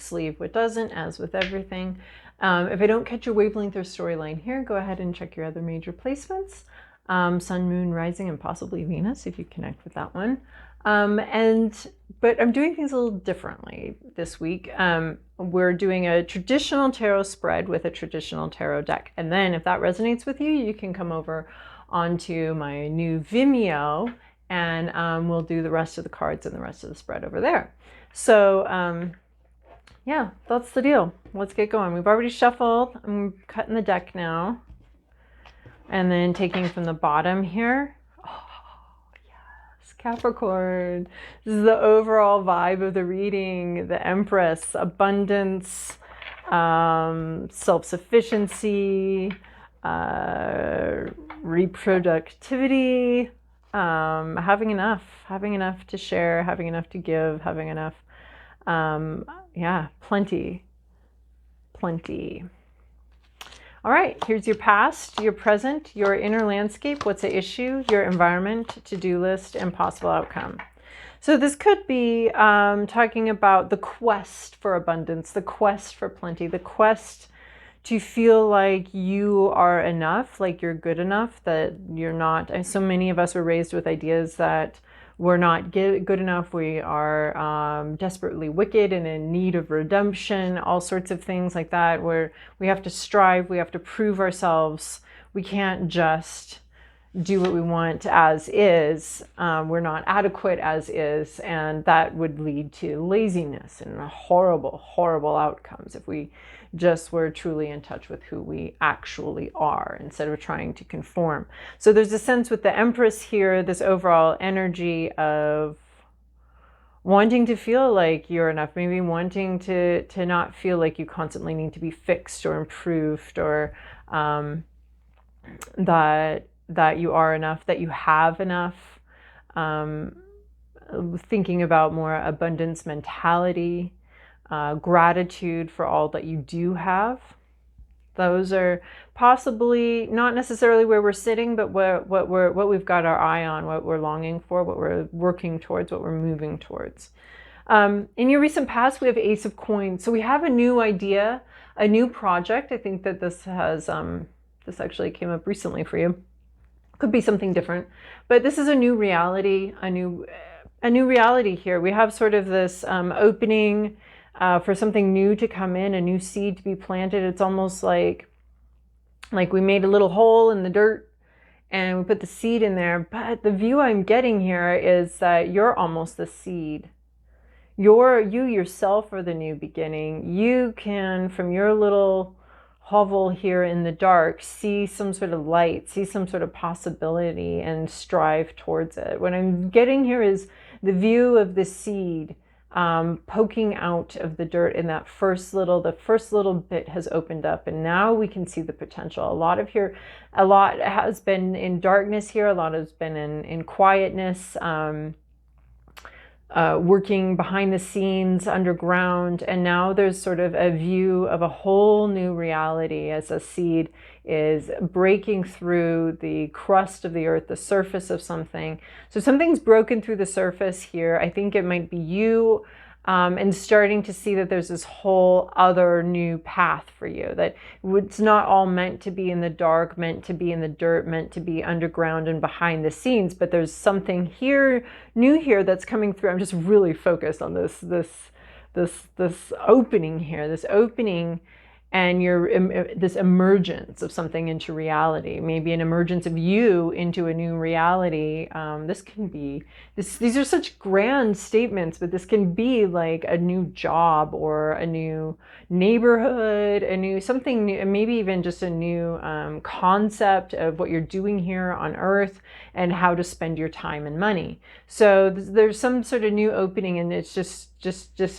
sleeve what doesn't, as with everything. If I don't catch your wavelength or storyline here, go ahead and check your other major placements. Sun, Moon, Rising, and possibly Venus, if you connect with that one. But I'm doing things a little differently this week. We're doing a traditional tarot spread with a traditional tarot deck. And then if that resonates with you, you can come over onto my new Vimeo, and we'll do the rest of the cards and the rest of the spread over there. So yeah, that's the deal. Let's get going. We've already shuffled. I'm cutting the deck now. And then taking from the bottom here. Capricorn. This is the overall vibe of the reading. The Empress, abundance, self-sufficiency, reproductivity, having enough to share, having enough to give, having enough, yeah, plenty. All right, here's your past, your present, your inner landscape, what's at issue, your environment, to-do list, and possible outcome. So this could be talking about the quest for abundance, the quest for plenty, the quest to feel like you are enough, like you're good enough, that you're not. And so many of us were raised with ideas that we're not good enough, we are desperately wicked and in need of redemption, all sorts of things like that, where we have to strive, we have to prove ourselves. We can't just do what we want as is. We're not adequate as is, and that would lead to laziness and horrible, horrible outcomes if we just were truly in touch with who we actually are instead of trying to conform. So there's a sense with the Empress here, this overall energy of wanting to feel like you're enough, maybe wanting to not feel like you constantly need to be fixed or improved, or that you are enough, that you have enough. Thinking about more abundance mentality, gratitude for all that you do have. Those are possibly not necessarily where we're sitting, but what we've got our eye on, what we're longing for, what we're working towards, what we're moving towards. In your recent past, we have Ace of Coins. So we have a new idea, a new project. I think that this has this actually came up recently for you. Could be something different, but this is a new reality, a new reality here. We have sort of this opening for something new to come in, a new seed to be planted. It's almost like we made a little hole in the dirt and we put the seed in there. But the view I'm getting here is that you're almost the seed. You yourself are the new beginning. You can, from your little hovel here in the dark, see some sort of light, see some sort of possibility, and strive towards it. What I'm getting here is the view of the seed poking out of the dirt, and that the first little bit has opened up, and now we can see the potential. A lot has been in darkness here, a lot has been in quietness, working behind the scenes, underground, and now there's sort of a view of a whole new reality as a seed is breaking through the crust of the earth, the surface of something. So something's broken through the surface here. I think it might be you, and starting to see that there's this whole other new path for you, that it's not all meant to be in the dark, meant to be in the dirt, meant to be underground and behind the scenes, but there's something here, new here, that's coming through. I'm just really focused on this opening here, this opening, and this emergence of something into reality, maybe an emergence of you into a new reality. These are such grand statements, but this can be like a new job or a new neighborhood, a new something new, maybe even just a new concept of what you're doing here on earth and how to spend your time and money. So there's some sort of new opening, and it's just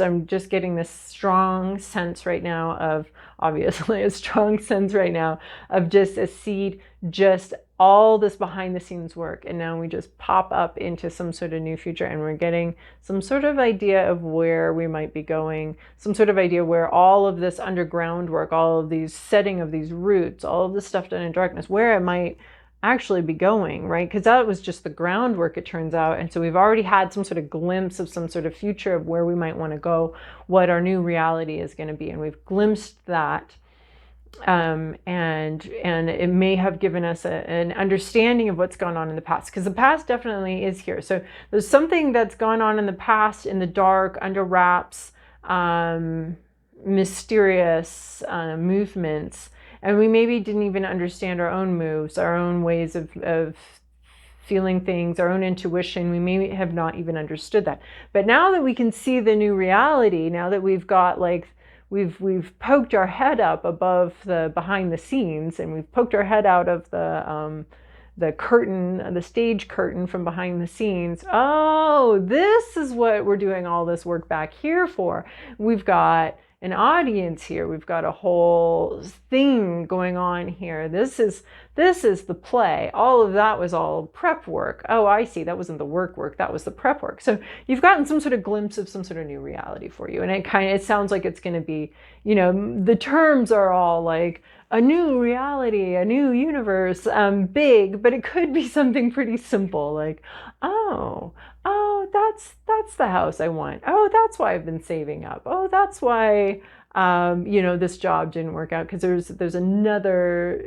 I'm just getting this strong sense right now of, obviously a strong sense right now of just a seed, just all this behind the scenes work, and now we just pop up into some sort of new future, and we're getting some sort of idea of where we might be going, some sort of idea where all of this underground work, all of these setting of these roots, all of this stuff done in darkness, where it might actually be going, right? Because that was just the groundwork, it turns out. And so we've already had some sort of glimpse of some sort of future of where we might want to go, what our new reality is going to be. And we've glimpsed that. And it may have given us an understanding of what's gone on in the past, because the past definitely is here. So there's something that's gone on in the past, in the dark, under wraps, mysterious movements, and we maybe didn't even understand our own moves, our own ways of feeling things, our own intuition. We may have not even understood that. But now that we can see the new reality, now that we've got like, we've poked our head up above the behind the scenes, and we've poked our head out of the curtain, the stage curtain from behind the scenes. Oh, this is what we're doing all this work back here for. We've got an audience here. We've got a whole thing going on here. This is the play. All of that was all prep work. Oh, I see. That wasn't the work. That was the prep work. So you've gotten some sort of glimpse of some sort of new reality for you. And it sounds like it's going to be, you know, the terms are all like a new reality, a new universe, big, but it could be something pretty simple, like, oh, that's the house I want. Oh, that's why I've been saving up. Oh, that's why, you know, this job didn't work out, because there's other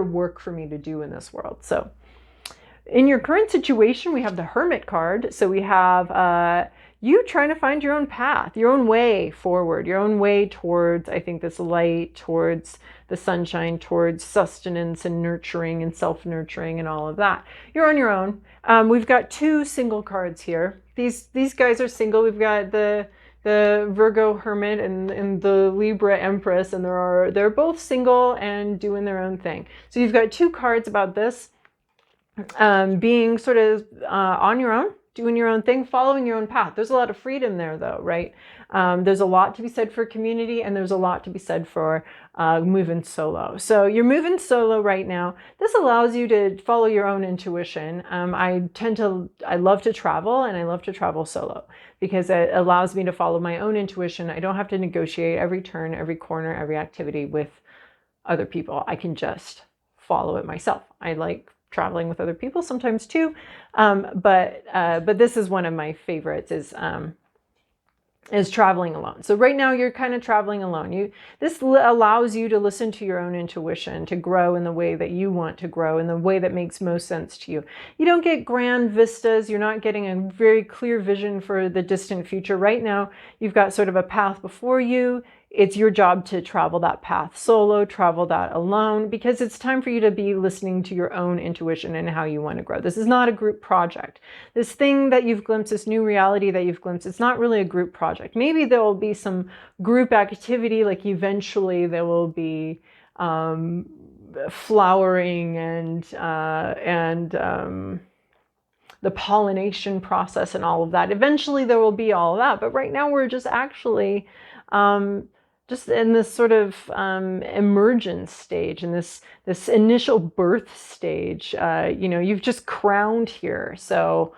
work for me to do in this world. So in your current situation, we have the Hermit card. So we have you trying to find your own path, your own way forward, your own way towards, I think, this light, towards the sunshine, towards sustenance and nurturing and self-nurturing and all of that. You're on your own. We've got two single cards here. These guys are single. We've got the Virgo Hermit and the Libra Empress, and they're both single and doing their own thing. So you've got two cards about this, being sort of on your own, doing your own thing, following your own path. There's a lot of freedom there, though, right? There's a lot to be said for community, and there's a lot to be said for moving solo. So you're moving solo right now. This allows you to follow your own intuition. I love to travel, and I love to travel solo, because it allows me to follow my own intuition. I don't have to negotiate every turn, every corner, every activity with other people. I can just follow it myself. I like traveling with other people sometimes too, but this is one of my favorites, is traveling alone. So right now you're kind of traveling alone. This allows you to listen to your own intuition, to grow in the way that you want to grow, in the way that makes most sense to you. You don't get grand vistas. You're not getting a very clear vision for the distant future. Right now you've got sort of a path before you. It's your job to travel that path solo, travel that alone, because it's time for you to be listening to your own intuition and how you want to grow. This is not a group project. This thing that you've glimpsed, this new reality that you've glimpsed, it's not really a group project. Maybe there will be some group activity, like eventually there will be flowering and the pollination process and all of that. Eventually there will be all of that. But right now we're just actually just in this sort of emergence stage, in this initial birth stage. You know, you've just crowned here, so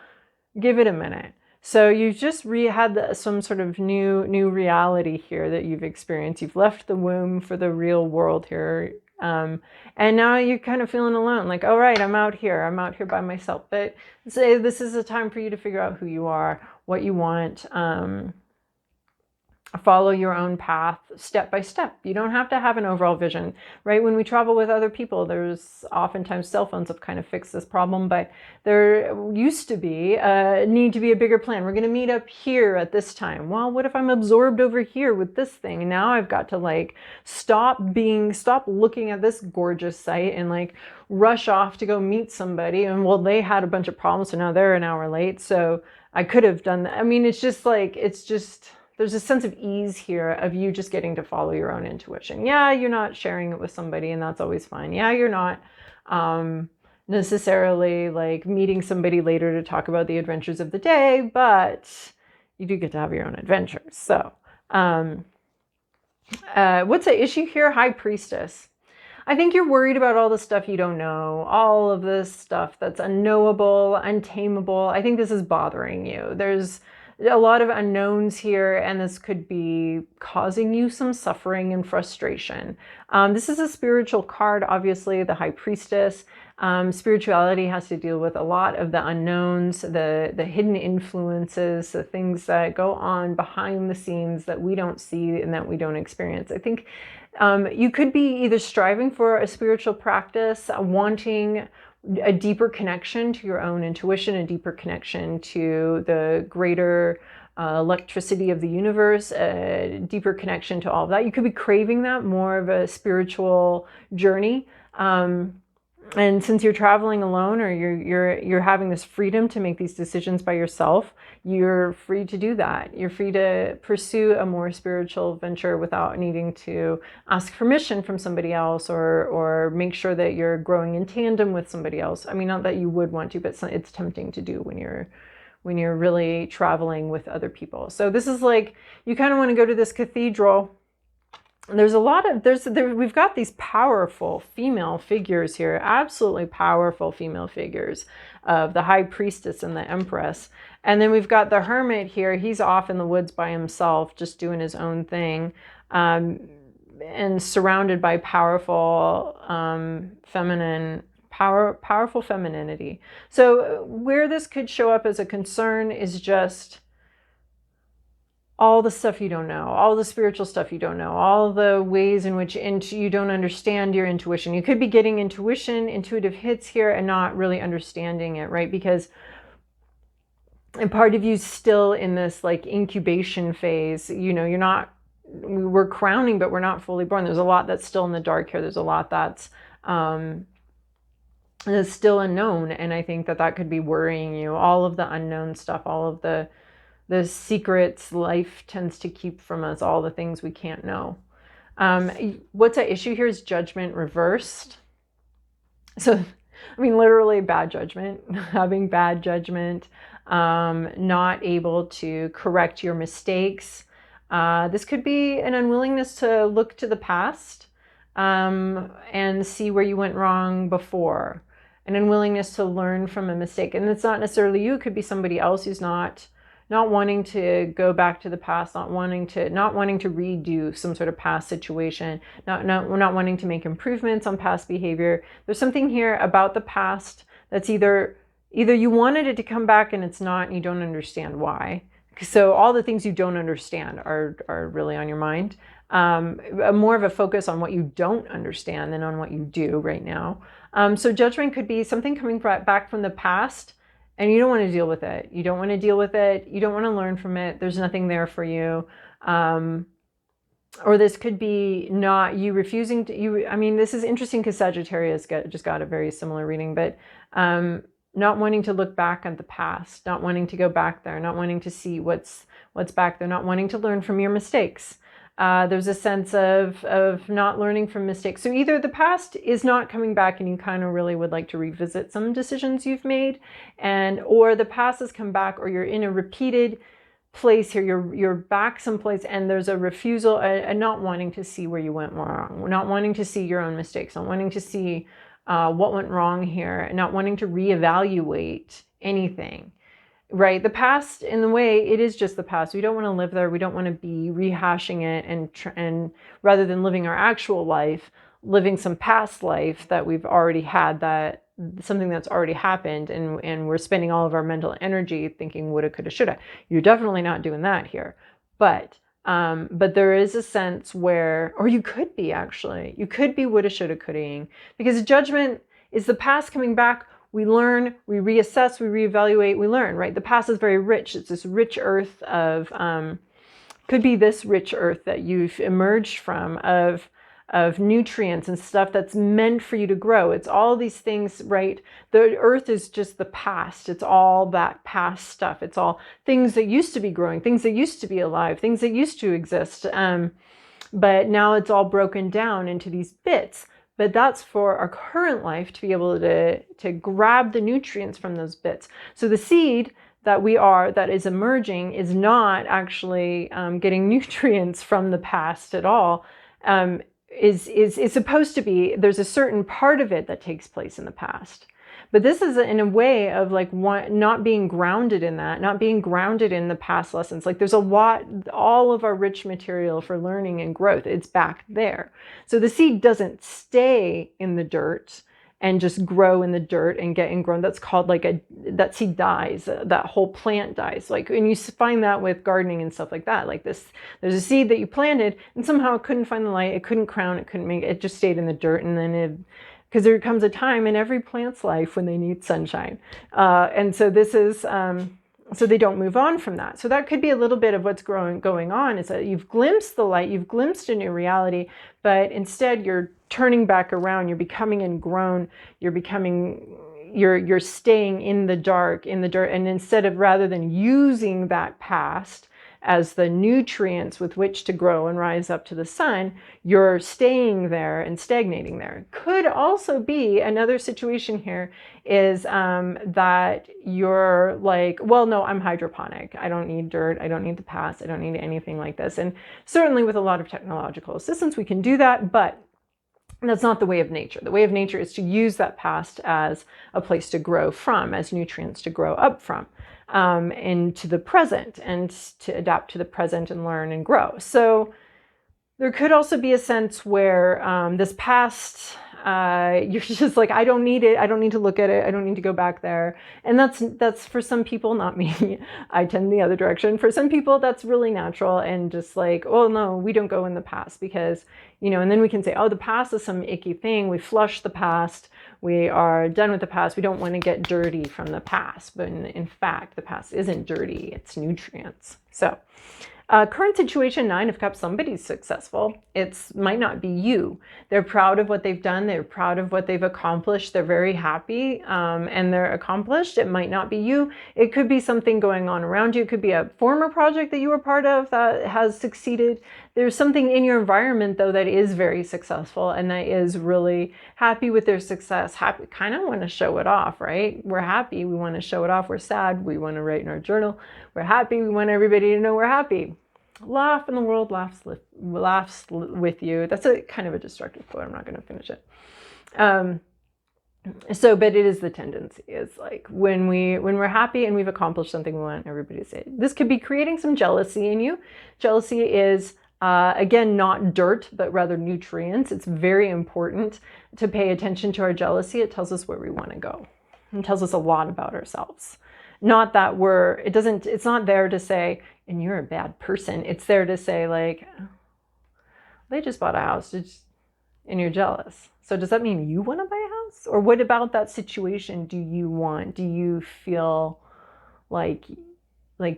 give it a minute. So you've just had some sort of new reality here that you've experienced. You've left the womb for the real world here, and now you're kind of feeling alone. Like, all right, I'm out here by myself. But say this is a time for you to figure out who you are, what you want. Follow your own path step by step. You don't have to have an overall vision, right? When we travel with other people, there's oftentimes cell phones have kind of fixed this problem, but there used to be need to be a bigger plan. We're going to meet up here at this time. Well, what if I'm absorbed over here with this thing? And now I've got to like stop looking at this gorgeous site and like rush off to go meet somebody. And well, they had a bunch of problems, so now they're an hour late. So I could have done that. I mean, it's just there's a sense of ease here of you just getting to follow your own intuition. Yeah, you're not sharing it with somebody, and that's always fine. Yeah, you're not necessarily like meeting somebody later to talk about the adventures of the day, but you do get to have your own adventures. So what's the issue here? High Priestess. I think you're worried about all the stuff you don't know, all of this stuff that's unknowable, untamable. I think this is bothering you. There's a lot of unknowns here, and this could be causing you some suffering and frustration. This is a spiritual card, obviously, the High Priestess. Spirituality has to deal with a lot of the unknowns, the hidden influences, the things that go on behind the scenes that we don't see and that we don't experience. I think you could be either striving for a spiritual practice, wanting a deeper connection to your own intuition, a deeper connection to the greater electricity of the universe, a deeper connection to all of that. You could be craving that, more of a spiritual journey. And since you're traveling alone, or you're having this freedom to make these decisions by yourself, you're free to do that. You're free to pursue a more spiritual venture without needing to ask permission from somebody else, or make sure that you're growing in tandem with somebody else. I mean, not that you would want to, but it's tempting to do when you're really traveling with other people. So this is like, you kind of want to go to this cathedral. There's a lot of, we've got these powerful female figures here, absolutely powerful female figures of the High Priestess and the Empress. And then we've got the Hermit here. He's off in the woods by himself, just doing his own thing, and surrounded by powerful powerful femininity. So where this could show up as a concern is just all the stuff you don't know, all the spiritual stuff you don't know, all the ways in which you don't understand your intuition. You could be getting intuitive hits here and not really understanding it, right? Because and part of you's still in this like incubation phase. You know, we're crowning, but we're not fully born. There's a lot that's still in the dark here. There's a lot that's still unknown. And I think that could be worrying you. All of the unknown stuff, all of the secrets life tends to keep from us, all the things we can't know. What's at issue here is judgment reversed. So, I mean, literally bad judgment, having bad judgment, not able to correct your mistakes. This could be an unwillingness to look to the past and see where you went wrong before. An unwillingness to learn from a mistake. And it's not necessarily you, it could be somebody else who's not wanting to go back to the past, not wanting to redo some sort of past situation, not wanting to make improvements on past behavior. There's something here about the past that's either you wanted it to come back and it's not, and you don't understand why. So all the things you don't understand are really on your mind. More of a focus on what you don't understand than on what you do right now. So judgment could be something coming back from the past, and you don't want to deal with it. You don't want to deal with it. You don't want to learn from it. There's nothing there for you. Or this could be not you refusing to, I mean, this is interesting because Sagittarius just got a very similar reading, but not wanting to look back at the past, not wanting to go back there, not wanting to see what's back there, not wanting to learn from your mistakes. There's a sense of not learning from mistakes. So either the past is not coming back and you kind of really would like to revisit some decisions you've made, or the past has come back, or you're in a repeated place here, you're back someplace and there's a refusal, and not wanting to see where you went wrong, not wanting to see your own mistakes, not wanting to see what went wrong here, and not wanting to reevaluate anything. Right. The past, in the way, it is just the past. We don't want to live there. We don't want to be rehashing it and rather than living our actual life, living some past life that we've already had, that something that's already happened, and we're spending all of our mental energy thinking woulda, coulda, shoulda. You're definitely not doing that here. But there is a sense where, or you could be woulda, shoulda, coulda-ing, because judgment is the past coming back. We learn, we reassess, we reevaluate, we learn, right? The past is very rich. It's this rich earth could be this rich earth that you've emerged from, of nutrients and stuff that's meant for you to grow. It's all these things, right? The earth is just the past. It's all that past stuff. It's all things that used to be growing, things that used to be alive, things that used to exist. But now it's all broken down into these bits. But that's for our current life to be able to grab the nutrients from those bits. So the seed that is emerging is not actually getting nutrients from the past at all. Is supposed to be, there's a certain part of it that takes place in the past. But this is in a way of like not being grounded in that, not being grounded in the past lessons. Like there's a lot, all of our rich material for learning and growth, it's back there. So the seed doesn't stay in the dirt and just grow in the dirt and get ingrown. That's called like that seed dies, that whole plant dies. Like, and you find that with gardening and stuff like that. Like this, there's a seed that you planted and somehow it couldn't find the light, it couldn't crown, it couldn't make it, just stayed in the dirt. And then because there comes a time in every plant's life when they need sunshine. And so this is, so they don't move on from that. So that could be a little bit of what's going on, is that you've glimpsed the light, you've glimpsed a new reality, but instead you're turning back around, you're becoming ingrown, you're staying in the dark, in the dirt. And instead of, rather than using that past as the nutrients with which to grow and rise up to the sun, you're staying there and stagnating there. Could also be another situation here is that you're like, well, no, I'm hydroponic. I don't need dirt. I don't need the past. I don't need anything like this. And certainly with a lot of technological assistance, we can do that, but that's not the way of nature. The way of nature is to use that past as a place to grow from, as nutrients to grow up from. Into the present, and to adapt to the present and learn and grow. So there could also be a sense where this past, you're just like, I don't need it. I don't need to look at it. I don't need to go back there. And that's for some people, not me. I tend the other direction. For some people, that's really natural and just like, oh no, we don't go in the past because, you know, and then we can say, oh, the past is some icky thing. We flush the past. We are done with the past. We don't want to get dirty from the past. But in fact, the past isn't dirty. It's nutrients. So current situation, 9 of Cups, somebody's successful. It might not be you. They're proud of what they've done. They're proud of what they've accomplished. They're very happy and they're accomplished. It might not be you. It could be something going on around you. It could be a former project that you were part of that has succeeded. There's something in your environment, though, that is very successful and that is really happy with their success. Happy, kind of want to show it off, right? We're happy. We want to show it off. We're sad. We want to write in our journal. We're happy. We want everybody to know we're happy. Laugh and the world laughs with you. That's a kind of a destructive quote. I'm not going to finish it. But it is the tendency. It's like when we're happy and we've accomplished something, we want everybody to say it. This could be creating some jealousy in you. Jealousy is again, not dirt, but rather nutrients. It's very important to pay attention to our jealousy. It tells us where we want to go. It tells us a lot about ourselves. Not that it's not there to say, and you're a bad person. It's there to say like, they just bought a house and you're jealous. So does that mean you want to buy a house? Or what about that situation do you want? Do you feel like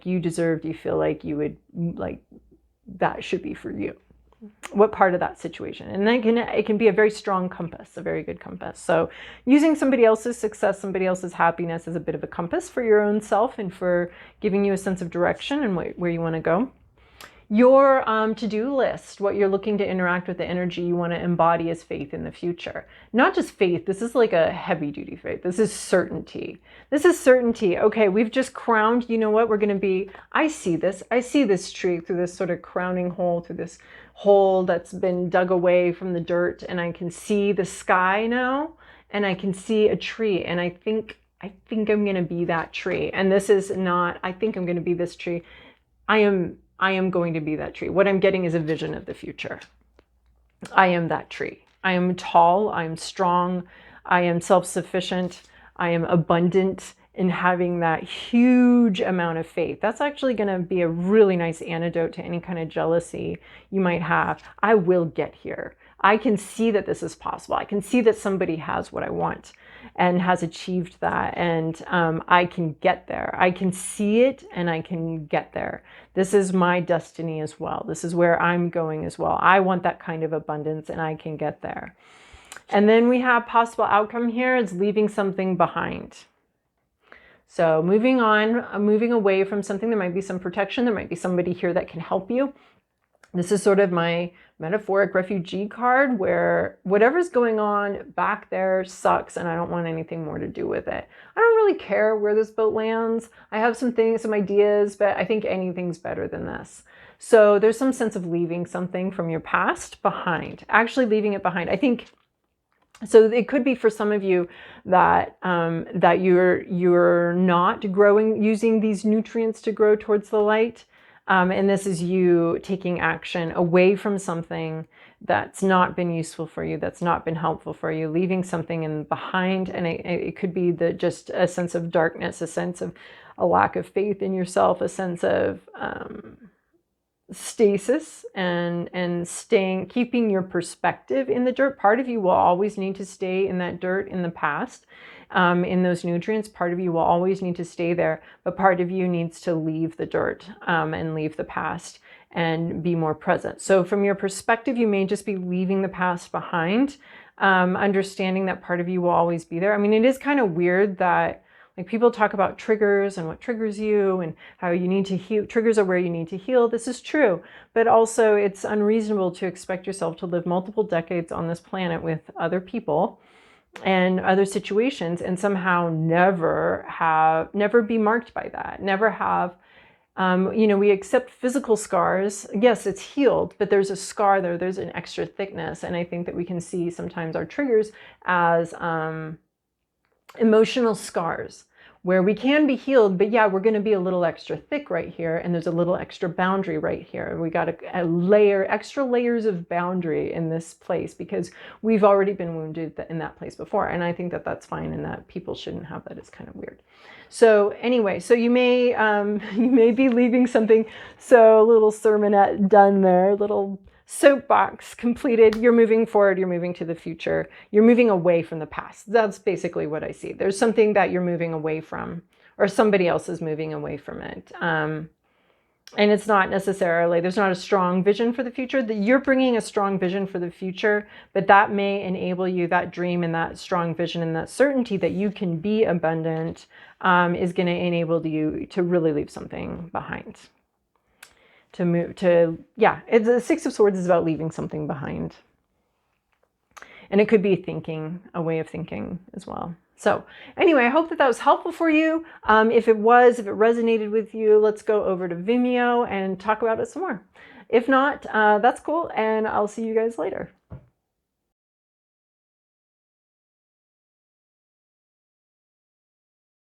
you deserve? Do you feel like you would, like, that should be for you? What part of that situation? And then it can be a very strong compass, a very good compass. So using somebody else's success, somebody else's happiness as a bit of a compass for your own self and for giving you a sense of direction and where you want to go. Your to-do list, what you're looking to interact with, the energy you want to embody is faith in the future. Not just faith. This is like a heavy-duty faith. This is certainty. This is certainty. Okay, we've just crowned, you know what, we're going to be, I see this tree through this sort of crowning hole, through this hole that's been dug away from the dirt, and I can see the sky now, and I can see a tree, and I think I'm going to be that tree. And this is not, I think I'm going to be this tree. I am going to be that tree. What I'm getting is a vision of the future. I am that tree. I am tall. I am strong. I am self-sufficient. I am abundant in having that huge amount of faith. That's actually going to be a really nice antidote to any kind of jealousy you might have. I will get here. I can see that this is possible. I can see that somebody has what I want and has achieved that, and I can get there. I can see it and I can get there. This is my destiny as well. This is where I'm going as well. I want that kind of abundance and I can get there. And then we have possible outcome here is leaving something behind. So moving on, moving away from something. There might be some protection. There might be somebody here that can help you. This is sort of my metaphoric refugee card where whatever's going on back there sucks and I don't want anything more to do with it. I don't really care where this boat lands. I have some things, some ideas, but I think anything's better than this. So there's some sense of leaving something from your past behind, actually leaving it behind. I think So it could be for some of you that that you're not growing using these nutrients to grow towards the light, and this is you taking action away from something that's not been useful for you, that's not been helpful for you, leaving something in behind, and it could be just a sense of darkness, a sense of a lack of faith in yourself, a sense of stasis and keeping your perspective in the dirt. Part of you will always need to stay in that dirt in the past, in those nutrients. Part of you will always need to stay there, but part of you needs to leave the dirt and leave the past and be more present. So from your perspective, you may just be leaving the past behind, understanding that part of you will always be there. I mean, it is kind of weird that like people talk about triggers and what triggers you and how you need to heal. Triggers are where you need to heal. This is true, but also it's unreasonable to expect yourself to live multiple decades on this planet with other people and other situations and somehow never be marked by that, never have, you know, we accept physical scars. Yes, it's healed, but there's a scar there, there's an extra thickness. And I think that we can see sometimes our triggers as emotional scars where we can be healed, but yeah, we're going to be a little extra thick right here, and there's a little extra boundary right here. We got a layer, extra layers of boundary in this place because we've already been wounded in that place before, and I think that that's fine, and that people shouldn't have that. It's kind of weird. So anyway, so you may be leaving something. So a little sermonette done there, little soapbox completed. You're moving forward, you're moving to the future, you're moving away from the past. That's basically what I see. There's something that you're moving away from, or somebody else is moving away from it. And it's not necessarily, there's not a strong vision for the future. That you're bringing a strong vision for the future, but that may enable you, that dream and that strong vision and that certainty that you can be abundant is going to enable you to really leave something behind. To move to, yeah, it's the Six of Swords is about leaving something behind. And it could be thinking, a way of thinking as well. So anyway, I hope that was helpful for you. If it resonated with you, let's go over to Vimeo and talk about it some more. If not, that's cool. And I'll see you guys later.